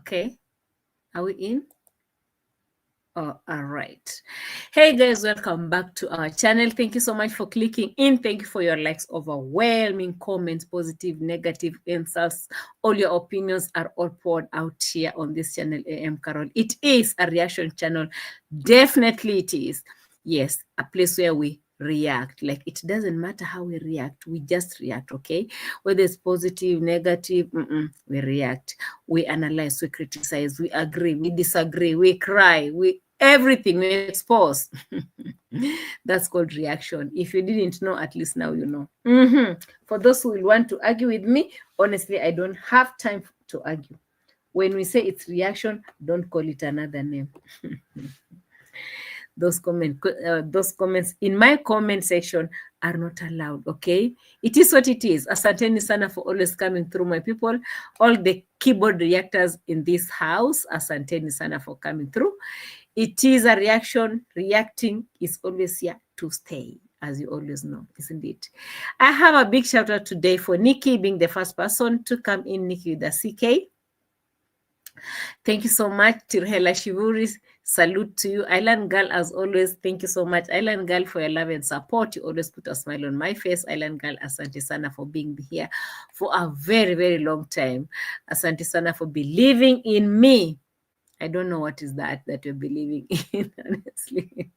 Okay. Are we in? Oh, all right. Hey guys, welcome back to our channel. Thank you so much for clicking in. Thank you for your likes, overwhelming comments, positive, negative, insults. All your opinions are all poured out here on this channel, A.M Qarol. It is a reaction channel. Definitely it is. Yes, a place where we react. Like, it doesn't matter how we react, we just react. Okay, whether it's positive, negative, we react, we analyze, we criticize, we agree, we disagree, we cry, we everything, we expose. That's called reaction. If you didn't know, at least now you know. For those who will want to argue with me, honestly, I don't have time to argue. When we say it's reaction, don't call it another name. Those comments in my comment section are not allowed. Okay, it is what it is. Asanteni sana for always coming through, my people. All the keyboard reactors in this house, asanteni sana for coming through. It is a reaction. Reacting is always here to stay, as you always know, isn't it? I have a big shout out today for Nikki being the first person to come in. Nikki with the CK. Thank you so much, Tirhela Shivuri. Salute to you. Island Girl, as always, thank you so much, Island Girl, for your love and support. You always put a smile on my face. Island Girl, asante sana for being here for a very, very long time. Asante sana for believing in me. I don't know what is that you're believing in, honestly.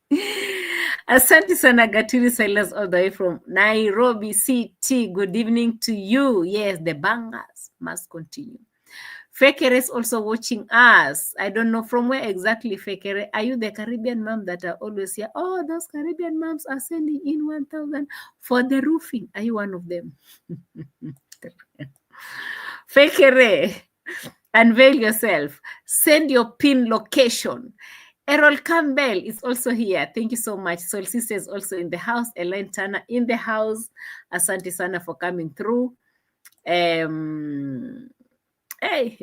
Asante sana, Gatiri Silas, all the way from Nairobi City. Good evening to you. Yes, the bangers must continue. Fekere is also watching us. I don't know from where exactly, Fekere. Are you the Caribbean mom that are always here? Oh, those Caribbean moms are sending in 1,000 for the roofing. Are you one of them? Fekere, unveil yourself. Send your pin location. Errol Campbell is also here. Thank you so much. Soul Sister is also in the house. Elaine Turner in the house. Asante sana for coming through. Hey.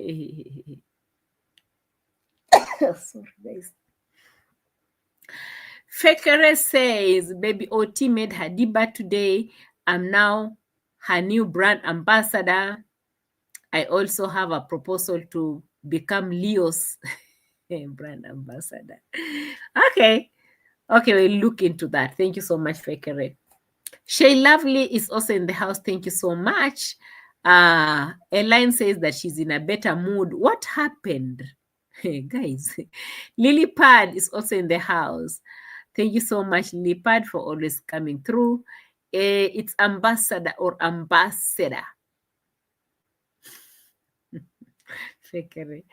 Sorry, guys. Fekere says, baby OT made her debut today. I'm now her new brand ambassador. I also have a proposal to become Leo's brand ambassador. Okay, we'll look into that. Thank you so much, Fekere. Shay Lovely is also in the house. Thank you so much. Elaine says that she's in a better mood. What happened? Hey, guys, Lily Pad is also in the house. Thank you so much, Lily Pad, for always coming through. It's ambassador or ambassador. Thank you,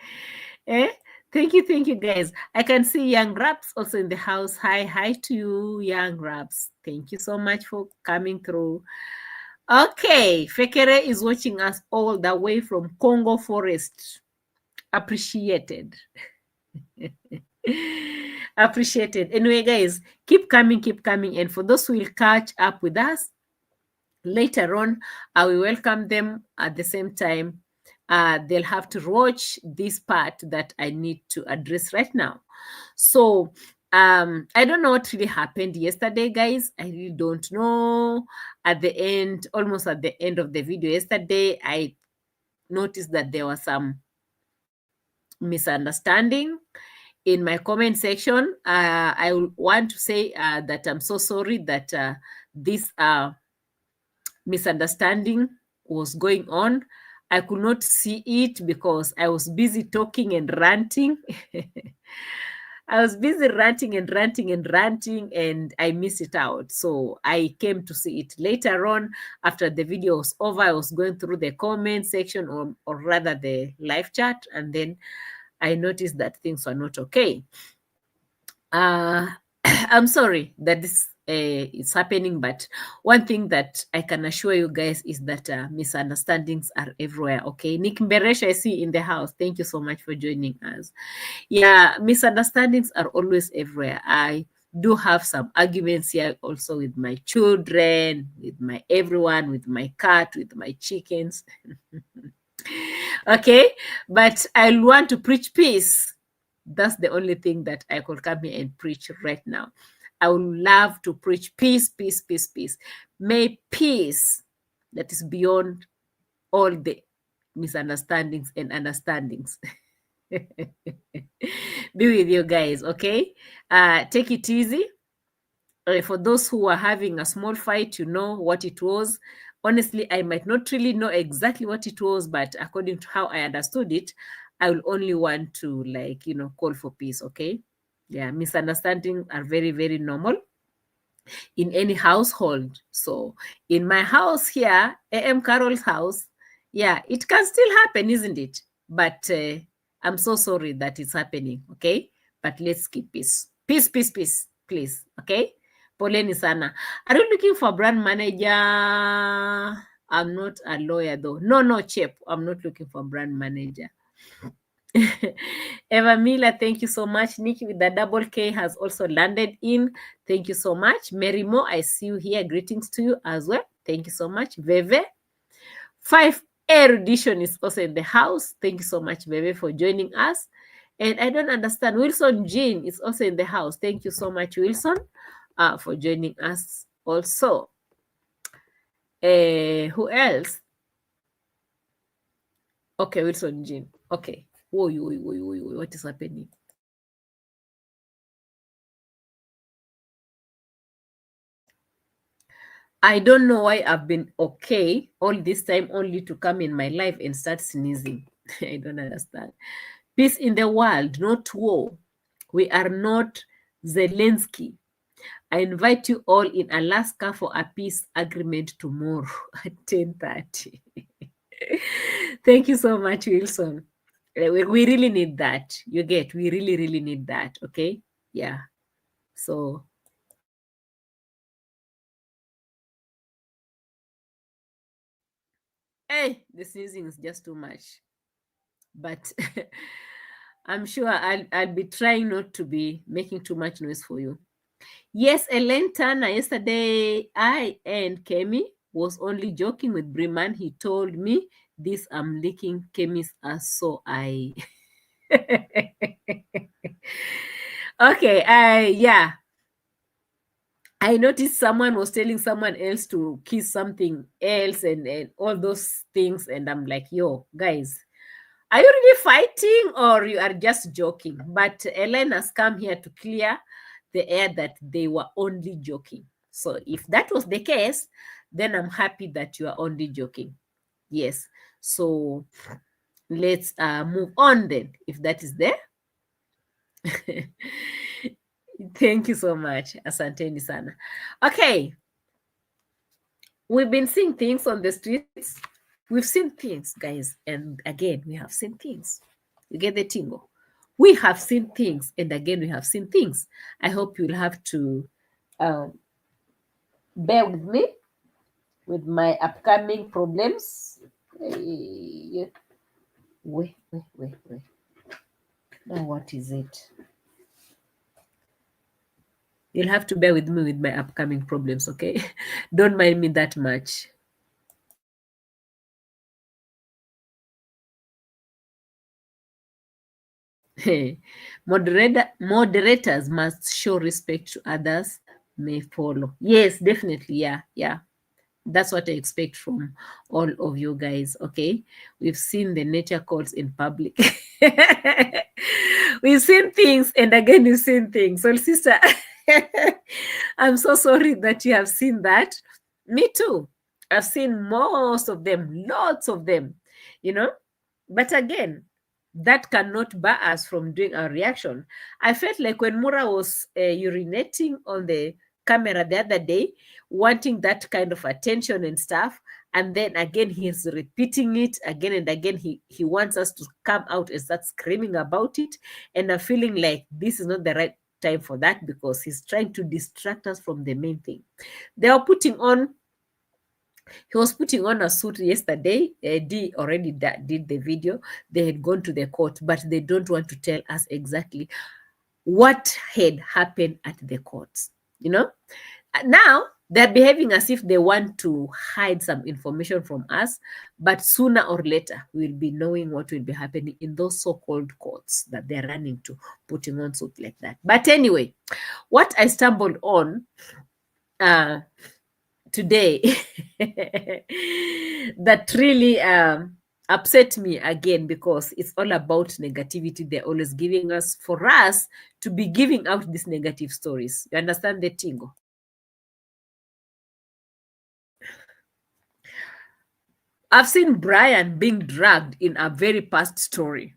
guys. I can see Young Raps also in the house. Hi to you, Young Raps. Thank you so much for coming through. Okay, Fekere is watching us all the way from Congo Forest. Appreciated. Appreciated. Anyway, guys, keep coming. And for those who will catch up with us later on, I will welcome them at the same time. They'll have to watch this part that I need to address right now. So I don't know what really happened yesterday, guys. I really don't know. Almost at the end of the video yesterday, I noticed that there was some misunderstanding in my comment section. I want to say that I'm so sorry that this misunderstanding was going on. I could not see it because I was busy talking and ranting. I was busy ranting and I missed it out. So I came to see it later on after the video was over. I was going through the comment section or rather the live chat, and then I noticed that things were not okay. I'm sorry that this is happening, but one thing that I can assure you guys is that misunderstandings are everywhere. Okay, Nick Mberesh, I see in the house. Thank you so much for joining us. Yeah, misunderstandings are always everywhere. I do have some arguments here also with my children, with my everyone, with my cat, with my chickens. Okay, but I want to preach peace. That's the only thing that I could come here and preach right now. I would love to preach peace. May peace that is beyond all the misunderstandings and understandings Be with you guys, okay? Take it easy. For those who are having a small fight, you know what it was. Honestly, I might not really know exactly what it was, but according to how I understood it, I will only want to, like, call for peace, okay? Yeah, misunderstandings are very, very normal in any household. So in my house here, A.M Qarol's house, yeah, it can still happen, isn't it? But I'm so sorry that it's happening, okay? But let's keep peace. Peace, peace, peace, please, okay? Poleni sana. Are you looking for brand manager? I'm not a lawyer though. No, no, Chip. I'm not looking for brand manager. Eva Miller, thank you so much. Nikki with the double K has also landed in. Thank you so much. Mary Mo, I see you here. Greetings to you as well. Thank you so much. Veve. 5 Erudition is also in the house. Thank you so much, Veve, for joining us. And I don't understand. Wilson Jean is also in the house. Thank you so much, Wilson, for joining us also. Who else? Okay, Wilson Jean. Okay. Whoa, what is happening? I don't know why I've been okay all this time only to come in my life and start sneezing. I don't understand. Peace in the world, not war. We are not Zelensky. I invite you all in Alaska for a peace agreement tomorrow at 10:30. Thank you so much, Wilson. We really need that. You get, we really, really need that. Okay. Yeah. So, hey, the sneezing is just too much. But I'm sure I'll be trying not to be making too much noise for you. Yes, Elaine Turner, yesterday I and Kemi was only joking with Breman. He told me this I'm licking Kemi's ass, so I okay, yeah. I noticed someone was telling someone else to kiss something else and all those things, and I'm like, yo, guys, are you really fighting or you are just joking? But Ellen has come here to clear the air that they were only joking. So if that was the case, then I'm happy that you are only joking. Yes. So let's move on then, if that is there. Thank you so much. Asanteni sana. Okay. We've been seeing things on the streets. We've seen things, guys. And again, we have seen things. You get the tingle. We have seen things. And again, we have seen things. I hope you'll have to bear with me with my upcoming problems. Wait. Now, what is it? You'll have to bear with me with my upcoming problems, okay? Don't mind me that much. Moderators must show respect to others, may follow. Yes, definitely. Yeah. That's what I expect from all of you guys. Okay. We've seen the nature calls in public. We've seen things, and again, we've seen things. So, sister, I'm so sorry that you have seen that. Me too. I've seen most of them, lots of them, you know. But again, that cannot bar us from doing our reaction. I felt like when Mura was urinating on the camera the other day, wanting that kind of attention and stuff, and then again he's repeating it again and again. He wants us to come out and start screaming about it, and I'm feeling like this is not the right time for that because he's trying to distract us from the main thing. They are putting on He was putting on a suit yesterday. D already did the video. They had gone to the court, but they don't want to tell us exactly what had happened at the courts. Now they're behaving as if they want to hide some information from us, but sooner or later we'll be knowing what will be happening in those so-called courts that they're running to, putting on suit like that. But anyway, what I stumbled on today that really upset me again, because it's all about negativity they're always giving us, for us to be giving out these negative stories. You understand the tingo? I've seen Brian being dragged in a very past story.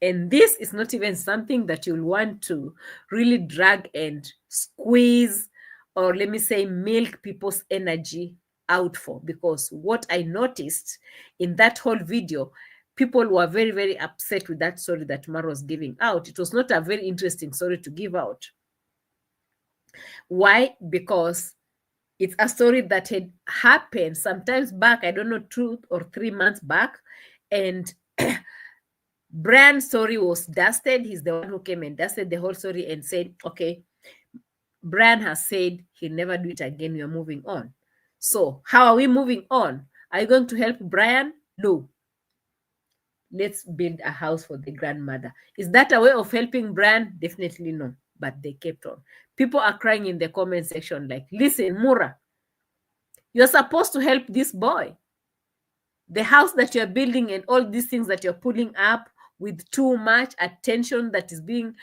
And this is not even something that you'll want to really drag and squeeze, or let me say, milk people's energy out for. Because what I noticed in that whole video, people were very, very upset with that story that Mara was giving out. It was not a very interesting story to give out. Why? Because it's a story that had happened sometimes back, I don't know, 2 or 3 months back. And Brian's story was dusted. He's the one who came and dusted the whole story and said, okay, Brian has said he'll never do it again. We are moving on. So how are we moving on? Are you going to help Brian? No. Let's build a house for the grandmother. Is that a way of helping Brian? Definitely no. But they kept on. People are crying in the comment section like, listen, Mura, you're supposed to help this boy. The house that you're building and all these things that you're pulling up with too much attention that is being,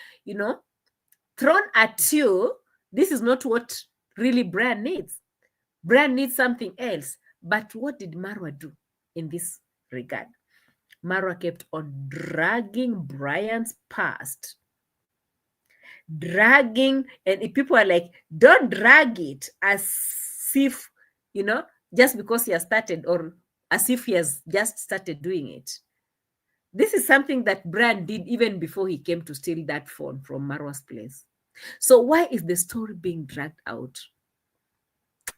thrown at you, this is not what really Brian needs. Brian needs something else. But what did Marwa do in this regard? Marwa kept on dragging Brian's past. Dragging, and people are like, don't drag it as if, just because he has started, or as if he has just started doing it. This is something that Brian did even before he came to steal that phone from Marwa's place. So why is the story being dragged out?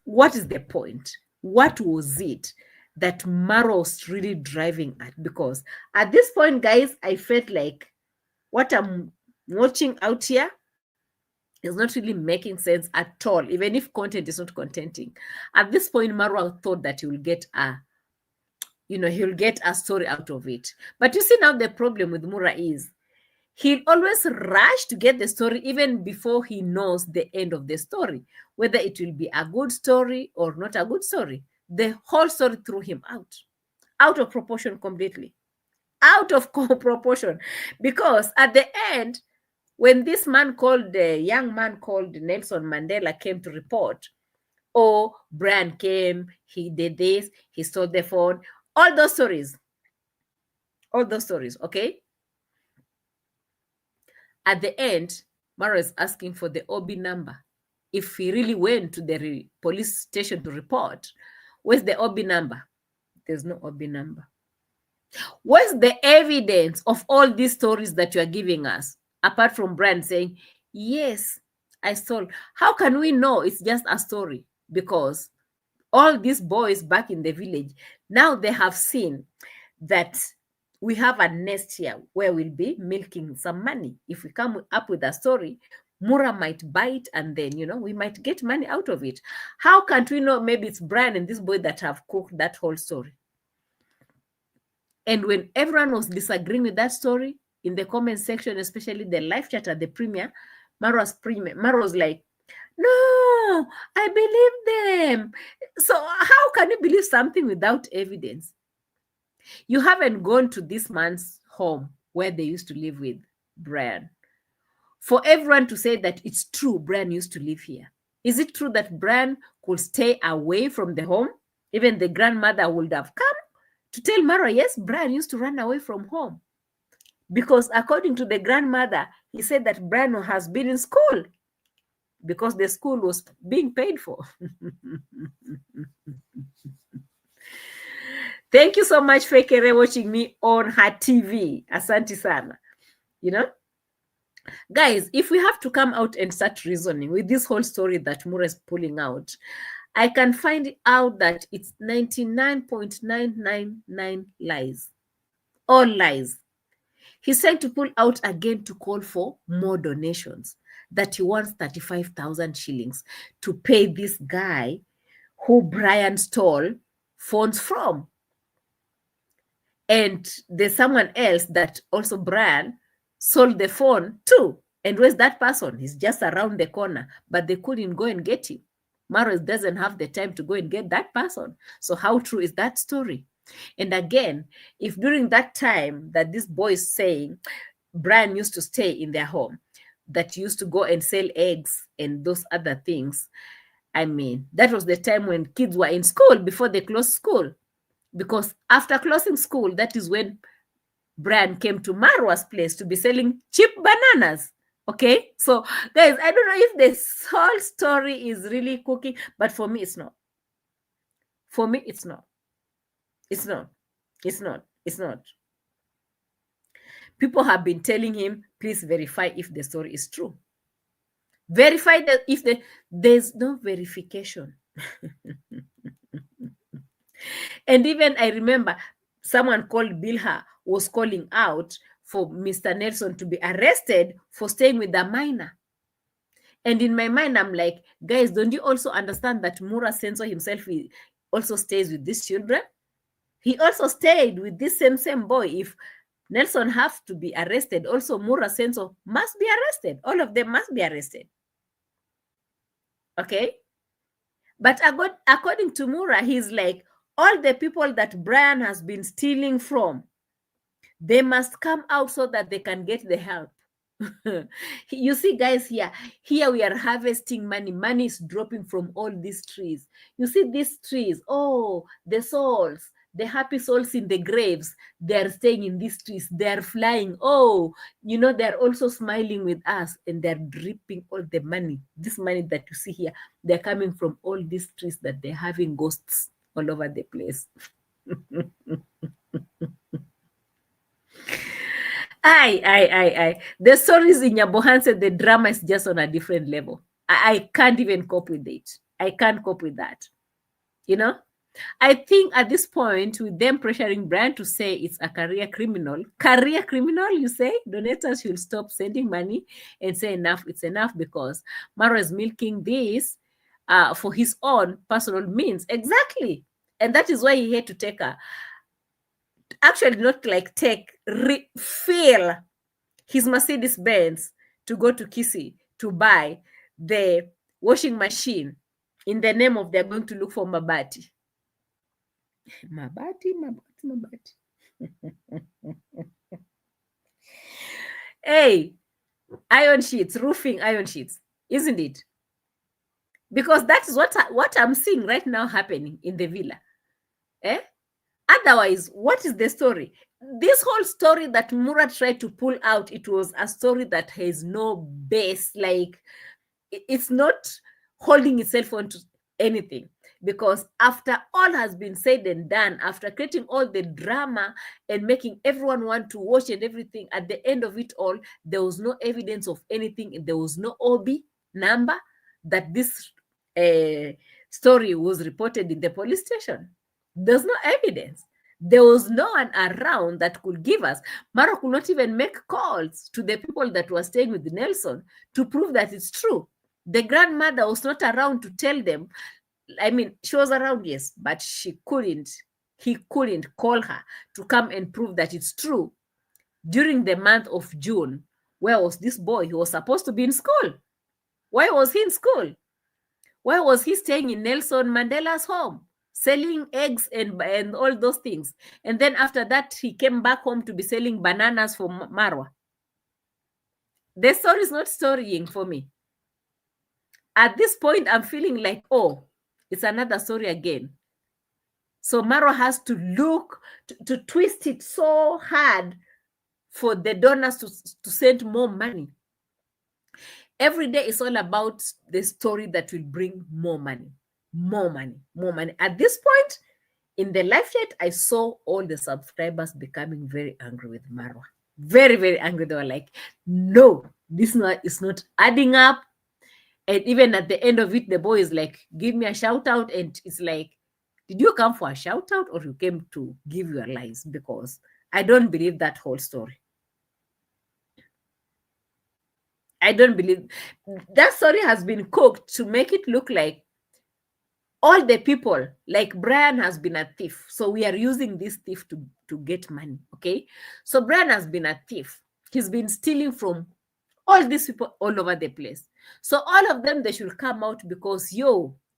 What is the point? What was it that Marwa was really driving at? Because at this point, guys, I felt like what I'm watching out here is not really making sense at all, even if content is not contenting. At this point, Marwa thought that he will get he'll get a story out of it. But you see, now the problem with Mura is he'll always rush to get the story even before he knows the end of the story, whether it will be a good story or not a good story. The whole story threw him out of proportion completely, out of proportion. Because at the end, when this man called, the young man called Nelson Mandela came to report, oh, Brian came, he did this, he stole the phone, all those stories, okay? At the end, Mara is asking for the OB number. If he really went to the police station to report, where's the OB number? There's no OB number. Where's the evidence of all these stories that you are giving us? Apart from Brian saying, yes, I stole. How can we know it's just a story? Because all these boys back in the village, now they have seen that we have a nest here where we'll be milking some money. If we come up with a story, Mura might buy it, and then, we might get money out of it. How can't we know maybe it's Brian and this boy that have cooked that whole story? And when everyone was disagreeing with that story in the comment section, especially the live chat at the premiere, Mara was like, no, I believe them. So how can you believe something without evidence? You haven't gone to this man's home where they used to live with Brian. For everyone to say that it's true, Brian used to live here. Is it true that Brian could stay away from the home? Even the grandmother would have come to tell Mara, yes, Brian used to run away from home. Because according to the grandmother, he said that Brian has been in school because the school was being paid for. Thank you so much, Fekere, watching me on her TV. Asante sana. Guys, if we have to come out and start reasoning with this whole story that Mura is pulling out, I can find out that it's 99.999 lies. All lies. He's trying to pull out again to call for more donations, that he wants 35,000 shillings to pay this guy who Brian stole phones from. And there's someone else that also Brian sold the phone to. And where's that person? He's just around the corner, but they couldn't go and get him. Maros doesn't have the time to go and get that person. So how true is that story? And again, if during that time that this boy is saying, Brian used to stay in their home, that used to go and sell eggs and those other things, I mean, that was the time when kids were in school before they closed school. Because after closing school, that is when Brian came to Marwa's place to be selling cheap bananas. Okay, so guys, I don't know if this whole story is really cooking, but for me, it's not. For me, it's not. It's not. It's not. It's not. People have been telling him, please verify if the story is true. Verify that if there's no verification. And even I remember someone called Bilha was calling out for Mr. Nelson to be arrested for staying with the minor. And in my mind, I'm like, guys, don't you also understand that Mura Sensor himself also stays with these children? He also stayed with this same boy. If Nelson have to be arrested, also Mura Sensor must be arrested. All of them must be arrested. Okay? But according to Mura, he's like, all the people that Brian has been stealing from, they must come out so that they can get the help. You see, guys, here we are harvesting money. Money is dropping from all these trees. You see these trees, oh, the souls, the happy souls in the graves, they're staying in these trees, they're flying. Oh, you know, they're also smiling with us, and they're dripping all the money. This money that you see here, they're coming from all these trees that they're having ghosts all over the place. The stories in Nyabohanze, the drama is just on a different level. I can't even cope with it. I can't cope with that. You know, I think at this point, with them pressuring Brian to say it's a career criminal, you say, donators should stop sending money and say enough, it's enough, because Maro is milking this for his own personal means. Exactly. And that is why he had to take actually not like refill his Mercedes Benz to go to Kisi to buy the washing machine in the name of they're going to look for Mabati. Mabati. Hey, iron sheets, roofing iron sheets, isn't it? Because that is what I'm seeing right now happening in the villa. Otherwise, what is the story? This whole story that Mura tried to pull out, it was a story that has no base. Like, it's not holding itself onto anything. Because after all has been said and done, after creating all the drama and making everyone want to watch and everything, at the end of it all, there was no evidence of anything. There was no OB number that this story was reported in the police station. There's no evidence. There was no one around that could give us. Maro could not even make calls to the people that were staying with Nelson to prove that it's true. The grandmother was not around to tell them. I mean, she was around, yes, but he couldn't call her to come and prove that it's true. During the month of June, where was this boy? He was supposed to be in school. Why was he in school? Why was he staying in Nelson Mandela's home, selling eggs and all those things? And then after that, he came back home to be selling bananas for Marwa. The story is not storying for me. At this point, I'm feeling like, oh, it's another story again. So Marwa has to look, to twist it so hard for the donors to send more money. Every day is all about the story that will bring more money. At this point, in the live chat, I saw all the subscribers becoming very angry with Marwa. Very, very angry. They were like, no, this is not adding up. And even at the end of it, the boy is like, give me a shout out. And it's like, did you come for a shout out or you came to give your lies? Because I don't believe that whole story. I don't believe that story has been cooked to make it look like all the people, like Brian has been a thief. So we are using this thief to get money. Okay. So Brian has been a thief. He's been stealing from all these people all over the place. So all of them, they should come out because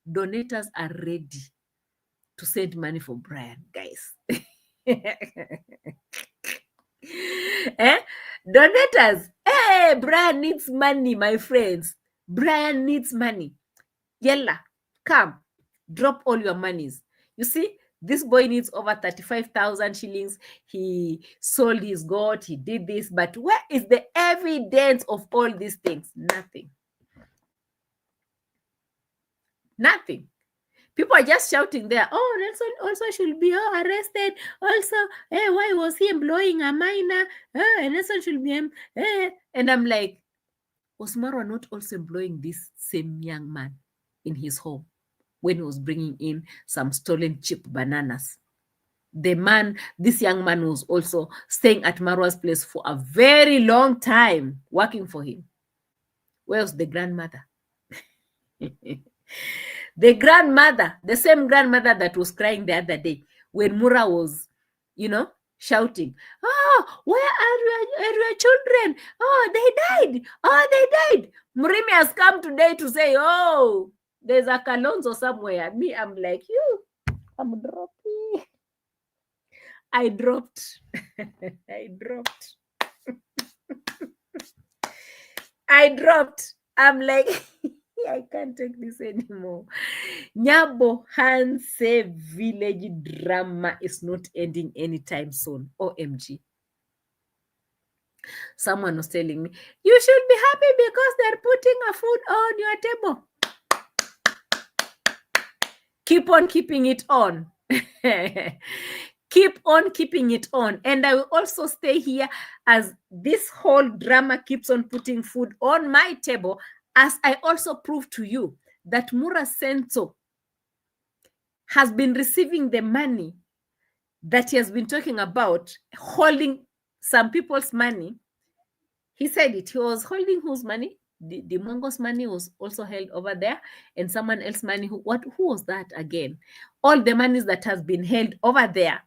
donators are ready to send money for Brian, guys. Donators, hey, Brian needs money, my friends. Brian needs money. Yella, come, drop all your monies. You see, this boy needs over 35,000 shillings. He sold his goat, he did this, but where is the evidence of all these things? Nothing. Nothing. People are just shouting there, oh, Nelson also should be arrested. Also, hey, why was he employing a minor? Nelson should be, and I'm like, was Marwa not also employing this same young man in his home when he was bringing in some stolen cheap bananas? This young man was also staying at Marwa's place for a very long time, working for him. Where was the grandmother? The grandmother, the same grandmother that was crying the other day when Mura was, shouting, oh, where are your children? Oh, they died. Oh, they died. Murimi has come today to say, oh, there's a Kalonzo somewhere. Me, I'm like, I'm dropping. I dropped. I dropped. I'm like, I can't take this anymore. Nyabohanze village drama is not ending anytime soon. OMG. Someone was telling me, you should be happy because they're putting a food on your table. Keep on keeping it on. Keep on keeping it on. And I will also stay here as this whole drama keeps on putting food on my table, as I also prove to you that Mura Sento has been receiving the money that he has been talking about, holding some people's money. He said it. He was holding whose money? The Mwango's money was also held over there, and someone else's money. Who was that again? All the monies that has been held over there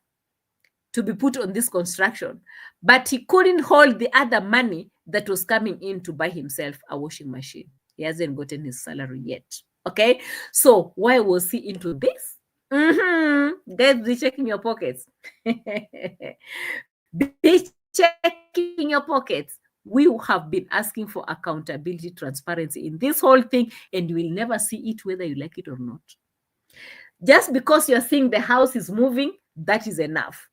to be put on this construction, but he couldn't hold the other money that was coming in to buy himself a washing machine. He hasn't gotten his salary yet. Okay, so why was he into this? Guys, be checking your pockets. Be checking your pockets. We have been asking for accountability, transparency in this whole thing, and you will never see it whether you like it or not. Just because you're seeing the house is moving, that is enough.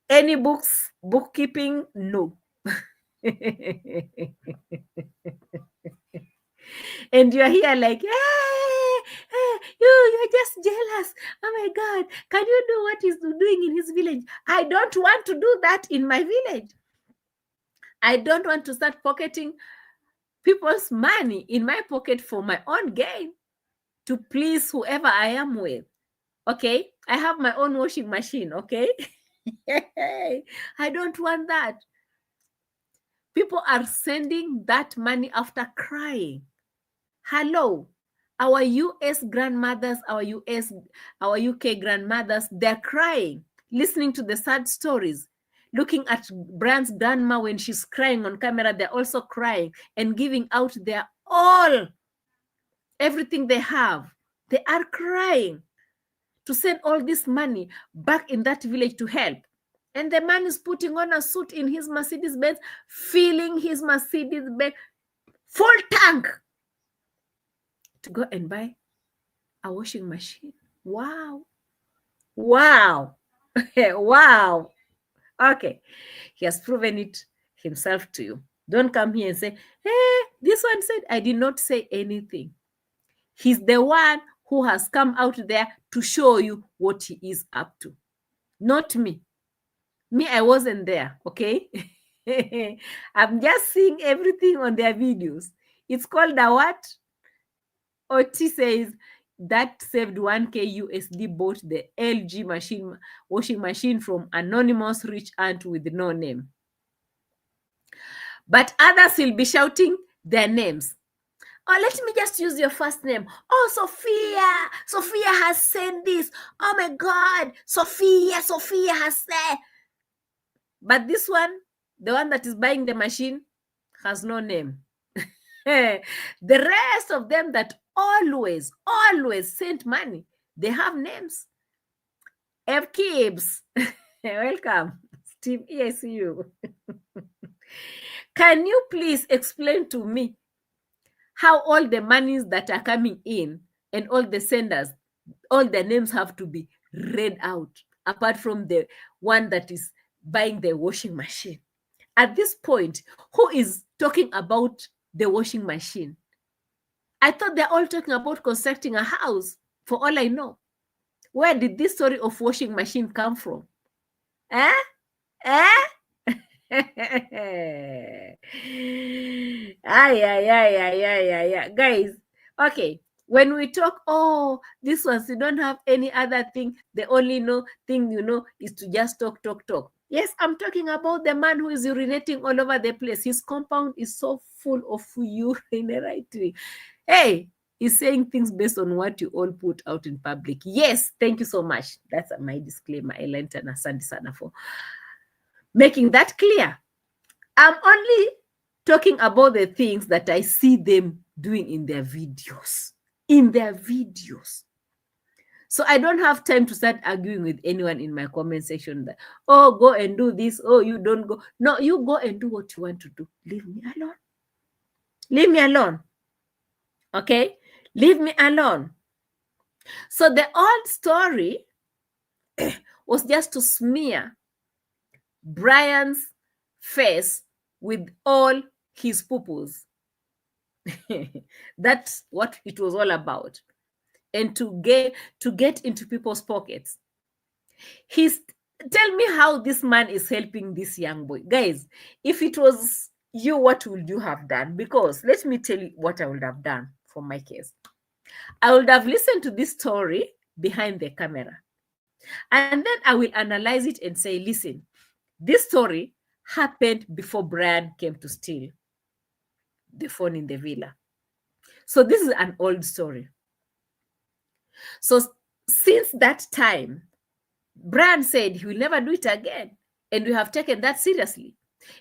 Any books, bookkeeping, no. And you're here like, you're just jealous. Oh my God, can you do what he's doing in his village? I don't want to do that in my village. I don't want to start pocketing people's money in my pocket for my own gain to please whoever I am with. Okay, I have my own washing machine. Okay. I don't want that. People are sending that money after crying. Hello, our US grandmothers, our UK grandmothers, they're crying, listening to the sad stories, looking at Brian's grandma when she's crying on camera. They're also crying and giving out their all, everything they have. They are crying to send all this money back in that village to help. And the man is putting on a suit in his Mercedes-Benz, filling his Mercedes-Benz full tank to go and buy a washing machine. Wow. Wow. Wow. Okay. He has proven it himself to you. Don't come here and say, hey, this one said, I did not say anything. He's the one who has come out there to show you what he is up to. Not me. Me, I wasn't there, okay? I'm just seeing everything on their videos. It's called a what? Oti says that saved 1K USD, bought the LG washing machine from anonymous rich aunt with no name. But others will be shouting their names. Oh, let me just use your first name. Oh, Sophia. Sophia has sent this. Oh my God. Sophia has said. But this one, the one that is buying the machine, has no name. The rest of them that always sent money, they have names. F Kibbs, welcome. Steve, yes, you. Can you please explain to me how all the monies that are coming in and all the senders, all their names have to be read out, apart from the one that is buying the washing machine? At this point, who is talking about the washing machine? I thought they're all talking about constructing a house, for all I know. Where did this story of washing machine come from? Eh? Eh? Ay. Guys, okay. When we talk, oh, this ones, you don't have any other thing. The only thing you know is to just talk. Yes, I'm talking about the man who is urinating all over the place. His compound is so full of urine, right? Hey, he's saying things based on what you all put out in public. Yes, thank you so much. That's my disclaimer. Elenta na asante sana for making that clear. I'm only talking about the things that I see them doing in their videos. So I don't have time to start arguing with anyone in my comment section that, oh, go and do this. Oh, you don't go. No, you go and do what you want to do. Leave me alone. Leave me alone. Okay? Leave me alone. So the old story was just to smear Brian's face with all his poo-poos. That's what it was all about. And to get into people's pockets. Tell me how this man is helping this young boy. Guys, if it was you, what would you have done? Because let me tell you what I would have done for my case. I would have listened to this story behind the camera. And then I will analyze it and say, listen, this story happened before Brian came to steal the phone in the villa. So this is an old story. So since that time, Brian said he will never do it again. And we have taken that seriously.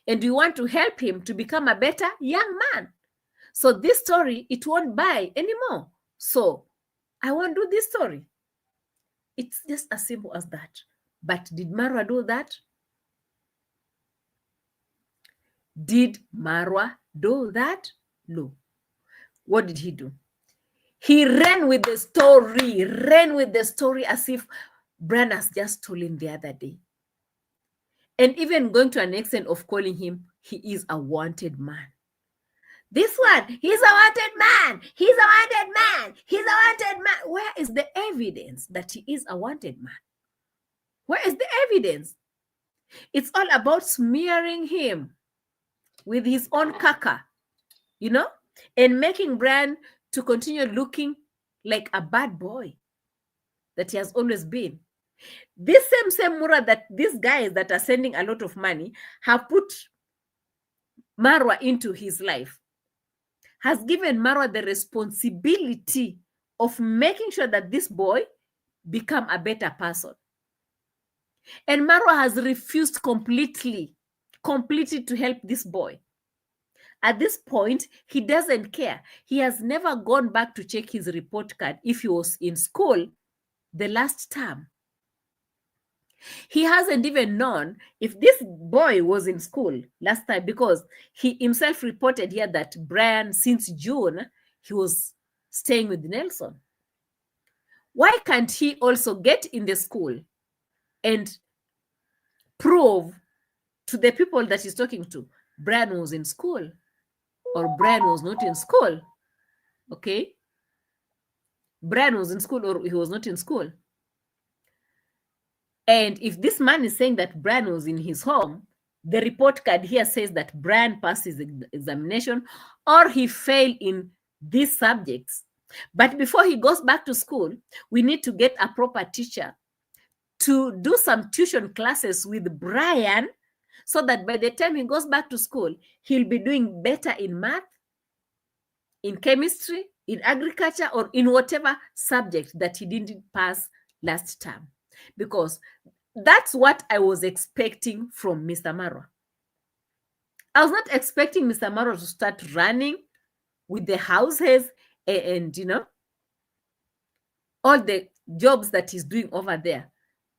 And we want to help him to become a better young man. So this story, it won't buy anymore. So I won't do this story. It's just as simple as that. But did Marwa do that? Did Marwa do that? No. What did he do? He ran with the story as if Brian has just stolen the other day. And even going to an extent of calling him, he is a wanted man. This one, he's a wanted man. He's a wanted man. He's a wanted man. Where is the evidence that he is a wanted man? Where is the evidence? It's all about smearing him with his own caca, and making Brian to continue looking like a bad boy that he has always been. This same mura that these guys that are sending a lot of money have put Marwa into his life has given Marwa the responsibility of making sure that this boy become a better person. And Marwa has refused completely to help this boy. At this point, he doesn't care. He has never gone back to check his report card if he was in school the last term. He hasn't even known if this boy was in school last time, because he himself reported here that Brian, since June, he was staying with Nelson. Why can't he also get in the school and prove to the people that he's talking to Brian was in school or Brian was not in school? Okay? Brian was in school or he was not in school. And if this man is saying that Brian was in his home, the report card here says that Brian passed his examination or he failed in these subjects. But before he goes back to school, we need to get a proper teacher to do some tuition classes with Brian so that by the time he goes back to school, he'll be doing better in math, in chemistry, in agriculture, or in whatever subject that he didn't pass last term. Because that's what I was expecting from Mr. Marwa. I was not expecting Mr. Marwa to start running with the houses and all the jobs that he's doing over there.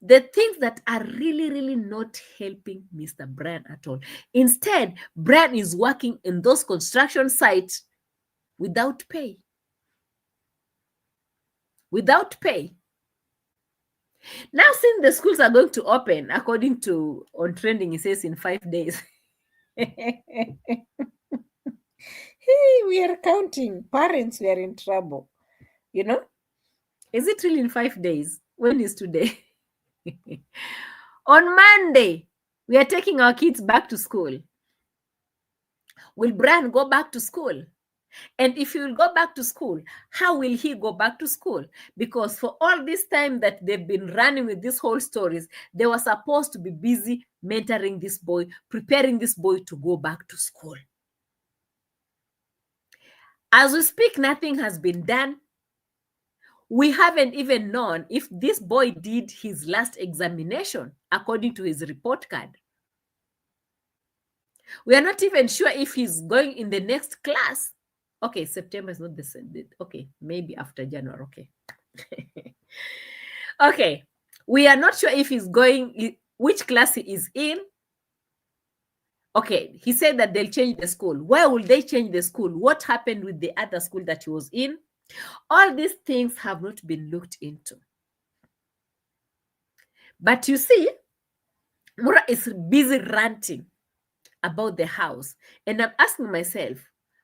the things that are really, really not helping Mr. Brian at all. Instead, Brian is working in those construction sites without pay. Without pay. Now, since the schools are going to open, according to On Trending, it says in 5 days. Hey, we are counting. Parents, we are in trouble. You know? Is it really in 5 days? When is today? On Monday, we are taking our kids back to school. Will Brian go back to school? And if he will go back to school, how will he go back to school? Because for all this time that they've been running with these whole stories, they were supposed to be busy mentoring this boy, preparing this boy to go back to school. As we speak, nothing has been done. We haven't even known if this boy did his last examination according to his report card. We are not even sure if he's going in the next class. Okay, September is not the same date. Okay, maybe after January. Okay. Okay, we are not sure if he's going, which class he is in. Okay, he said that they'll change the school. Where will they change the school? What happened with the other school that he was in? All these things have not been looked into. But you see, Mura is busy ranting about the house. And I'm asking myself,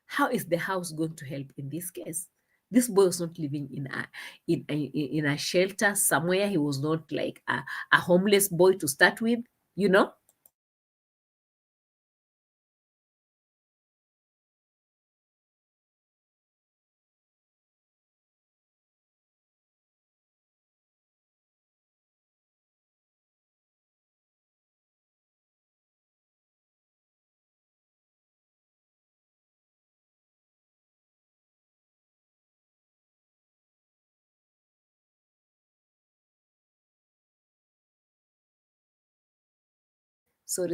how is the house going to help in this case? This boy was not living in a shelter somewhere. He was not like a homeless boy to start with, you know? Sorry.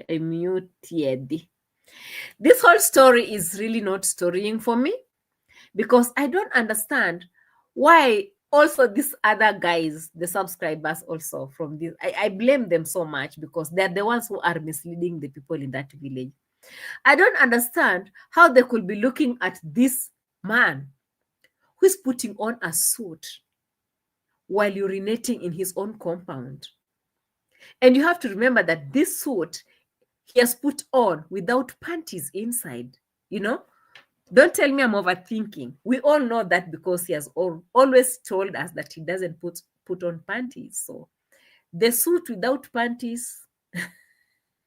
I muted. This whole story is really not storying for me because I don't understand why also these other guys, the subscribers also from this, I blame them so much because they're the ones who are misleading the people in that village. I don't understand how they could be looking at this man who is putting on a suit while urinating in his own compound. And you have to remember that this suit he has put on without panties inside, you know? Don't tell me I'm overthinking. We all know that because he has always told us that he doesn't put on panties. So the suit without panties,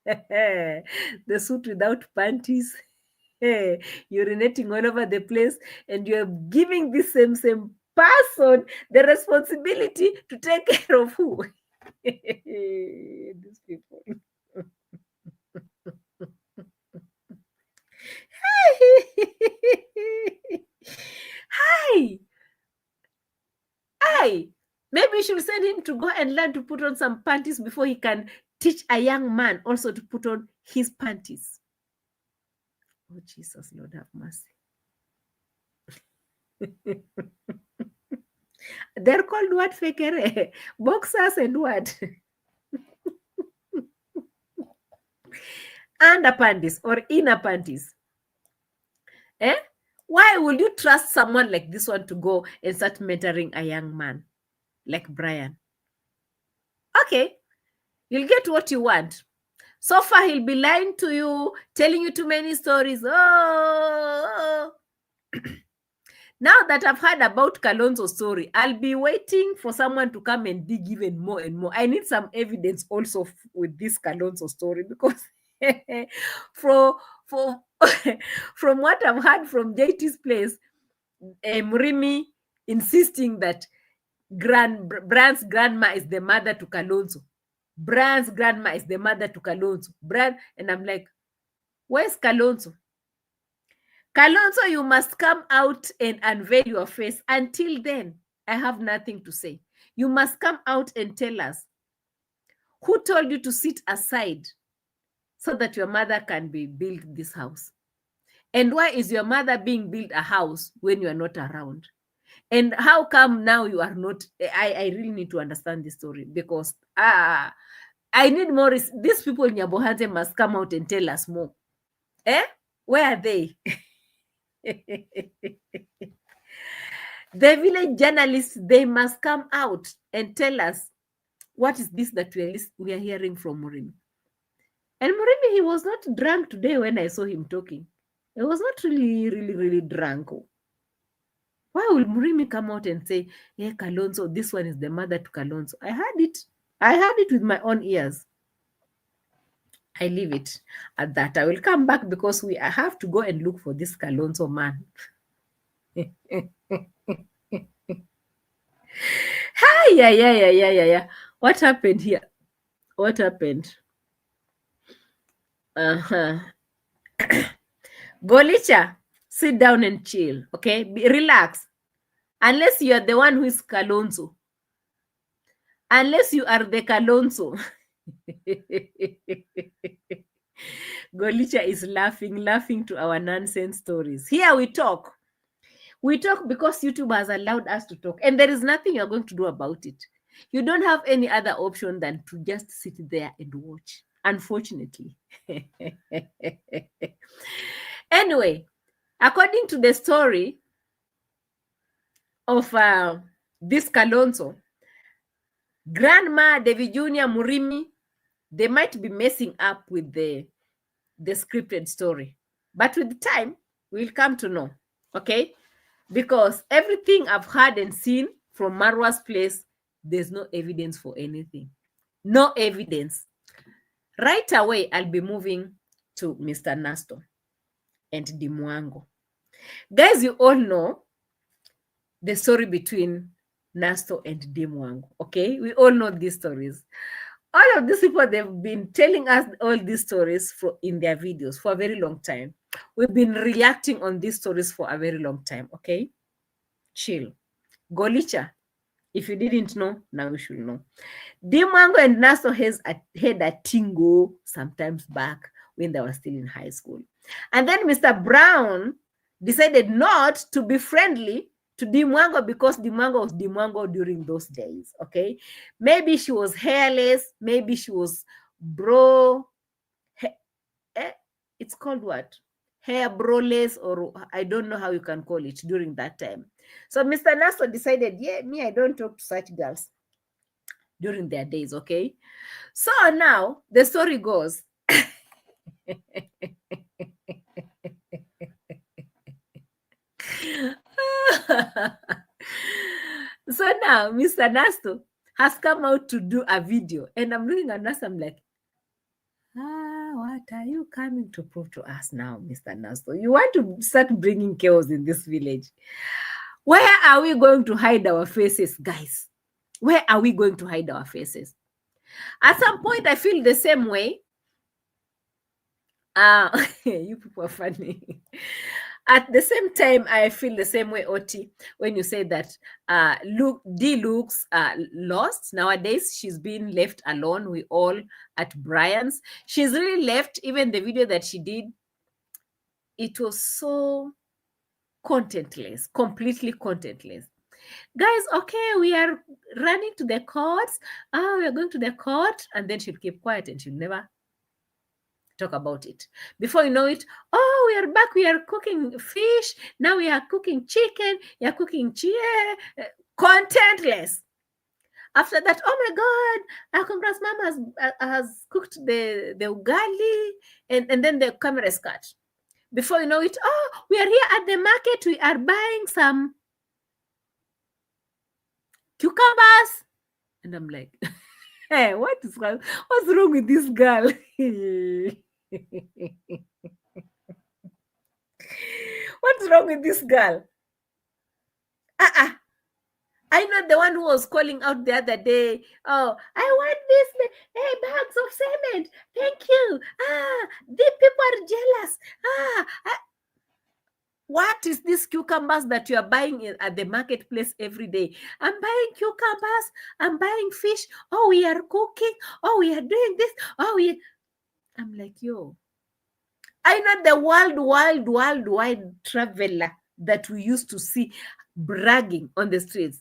the suit without panties, urinating all over the place, and you're giving this same person the responsibility to take care of who? These people. Hi. Maybe we should send him to go and learn to put on some panties before he can teach a young man also to put on his panties. Oh, Jesus, Lord have mercy. They're called what, Fekere? Boxers and what? Under panties or inner panties. Why would you trust someone like this one to go and start mentoring a young man like Brian? Okay, you'll get what you want. So far, he'll be lying to you, telling you too many stories. Oh. Now that I've heard about Kalonzo's story, I'll be waiting for someone to come and dig even more and more. I need some evidence also with this Kalonzo story because from what I've heard from JT's place, Mrimi insisting that Brian's grandma is the mother to Kalonzo. Brian's grandma is the mother to Kalonzo. And I'm like, where's Kalonzo? Kalonzo, you must come out and unveil your face. Until then, I have nothing to say. You must come out and tell us who told you to sit aside so that your mother can be built this house. And why is your mother being built a house when you are not around? And how come now you are not? I really need to understand this story, because I need more. These people in Nyabohanze must come out and tell us more. Where are they? The village journalists, they must come out and tell us what is this that we are hearing from Murimi. And Murimi, he was not drunk today when I saw him talking. He was not really drunk. Why will Murimi come out and say, hey, Kalonzo, this one is the mother to Kalonzo? I heard it. I heard it with my own ears. I leave it at that. I will come back because I have to go and look for this Kalonzo man. Hi, yeah. What happened here? What happened? Golicha, sit down and chill, okay? Relax. Unless you are the one who is Kalonzo. Unless you are the Kalonzo. Golicha is laughing to our nonsense stories. Here we talk. We talk because YouTube has allowed us to talk, and there is nothing you're going to do about it. You don't have any other option than to just sit there and watch, unfortunately. Anyway, according to the story of this Kalonzo, Grandma, David Jr., Murimi, they might be messing up with the scripted story. But with time, we'll come to know, okay? Because everything I've heard and seen from Marwa's place, there's no evidence for anything. No evidence. Right away, I'll be moving to Mr. Nasto and Mwango. Guys, you all know the story between Nasto and Mwango, okay? We all know these stories. All of these people, they've been telling us all these stories in their videos for a very long time. We've been reacting on these stories for a very long time, okay? Chill. Golicha, if you didn't know, now you should know. Mwango and Nasto had a tingo sometimes back when they were still in high school. And then Mr. Brown decided not to be friendly to Mwango because Mwango was Mwango during those days, okay? Maybe she was hairless, maybe she was it's called what? Hair broless, or I don't know how you can call it during that time. So Mr. Nasto decided, yeah, me, I don't talk to such girls during their days, okay? So now the story goes. So now Mr. Nasto has come out to do a video, and I'm looking at Nasto, I'm like, what are you coming to prove to us now, Mr. Nasto? You want to start bringing chaos in this village? Where are we going to hide our faces, guys? Where are we going to hide our faces? At some point, I feel the same way. You people are funny. At the same time, I feel the same way, Oti, when you say that D looks lost. Nowadays, she's been left alone. We all at Brian's. She's really left. Even the video that she did, it was so contentless, completely contentless. Guys, okay, we are running to the courts. We are going to the court. And then she'll keep quiet and she'll never talk about it. Before you know it, we are back, we are cooking fish, now we are cooking chicken, we are cooking contentless. After that, oh my God, our congrats mom has cooked the ugali, and then the camera is cut. Before you know it, we are here at the market, we are buying some cucumbers. And I'm like, hey, what's wrong with this girl? What's wrong with this girl? I'm not the one who was calling out the other day. Oh, I want this bags of cement. Thank you. The people are jealous. What is this cucumbers that you are buying at the marketplace every day? I'm buying cucumbers. I'm buying fish. Oh, we are cooking. Oh, we are doing this. I'm like, yo, I'm not the worldwide traveler that we used to see. bragging on the streets.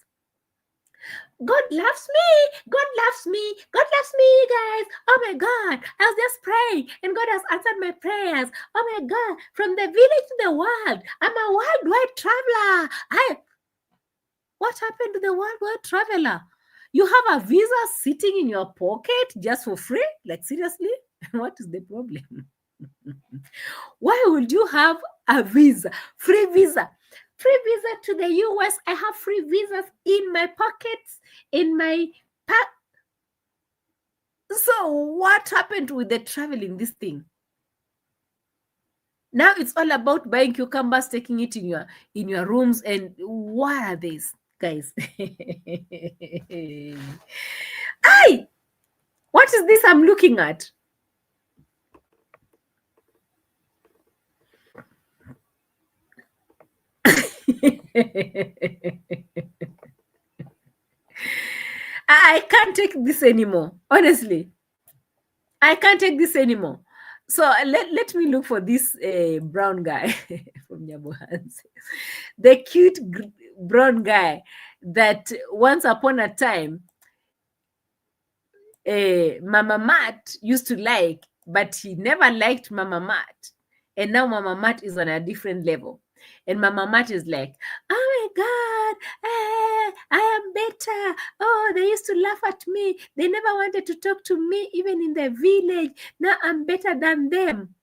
God loves me. God loves me. God loves me, guys. Oh my God. I was just praying and God has answered my prayers. Oh my God. From the village to the world. I'm a worldwide traveler. What happened to the worldwide traveler? You have a visa sitting in your pocket just for free? Like, seriously? What is the problem? Why would you have a visa? Free visa. Free visa to the US. I have free visas in my pockets, in my So what happened with the traveling, this thing? Now it's all about buying cucumbers, taking it in your rooms, and what are these, guys? Ay! What is this I'm looking at? I can't take this anymore. Honestly, I can't take this anymore. So let me look for this brown guy from Nyabohanze. The cute brown guy that once upon a time Mama Matt used to like, but he never liked Mama Matt. And now Mama Matt is on a different level. And Mama Matt is like, oh my God, I am better. Oh, they used to laugh at me. They never wanted to talk to me, even in the village. Now I'm better than them.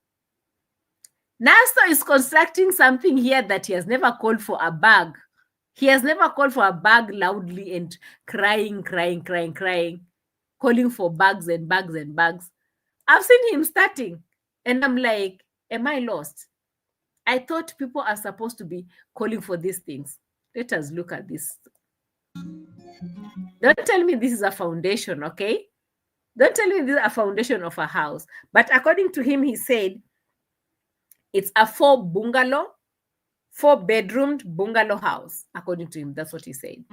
Nasto is constructing something here that he has never called for a bag. He has never called for a bag loudly and crying, calling for bags and bags and bags. I've seen him starting, and I'm like, am I lost? I thought people are supposed to be calling for these things. Let us look at this. Don't tell me this is a foundation, okay? Don't tell me this is a foundation of a house. But according to him, he said it's a 4-bedroomed bungalow house. According to him, that's what he said.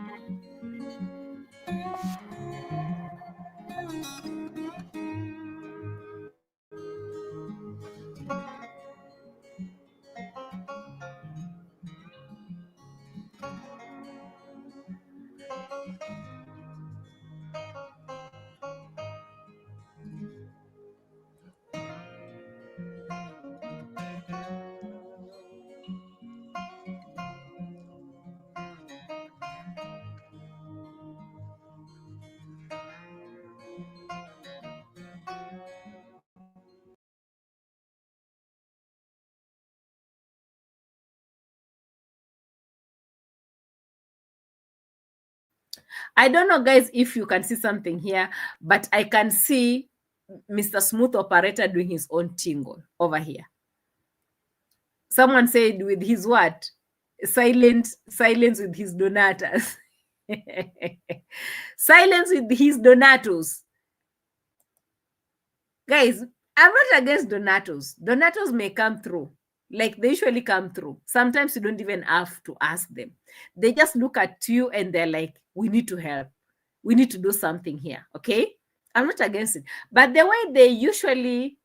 I don't know, guys, if you can see something here, but I can see Mr. Smooth Operator doing his own tingle over here. Someone said with his what? Silence with his donatas. Silence with his donatos. Guys, I'm not against donatos. Donatos may come through. Like, they usually come through. Sometimes you don't even have to ask them. They just look at you and they're like, we need to help. We need to do something here. Okay? I'm not against it. But the way they usually,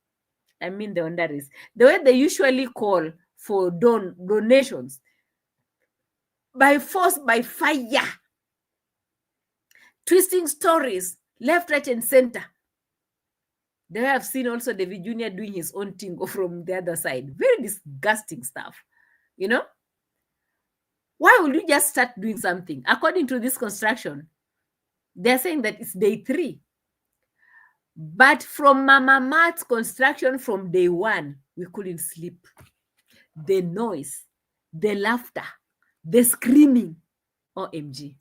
the way they usually call for donations, by force, by fire, twisting stories, left, right, and center. They have seen also David Jr. doing his own thing from the other side. Very disgusting stuff, you know? Why would you just start doing something? According to this construction, they're saying that it's day 3. But from Mama Matt's construction from day 1, we couldn't sleep. The noise, the laughter, the screaming. OMG.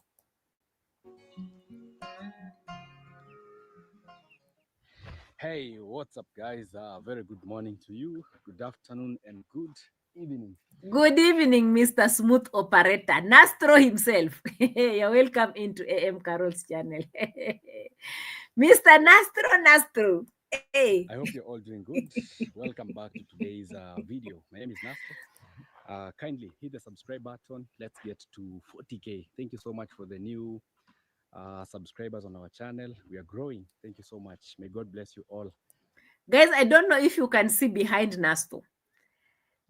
Hey, what's up, guys? Very good morning to you, good afternoon, and good evening. Good evening, Mr. Smooth Operator, Nasto himself. You're welcome into A.M Qarol's channel. Mr. Nasto. Hey. I hope you're all doing good. Welcome back to today's video. My name is Nasto. Kindly hit the subscribe button. Let's get to 40K. Thank you so much for the new subscribers on our channel. We are growing. Thank you so much. May God bless you all. Guys, I don't know if you can see behind Nasto.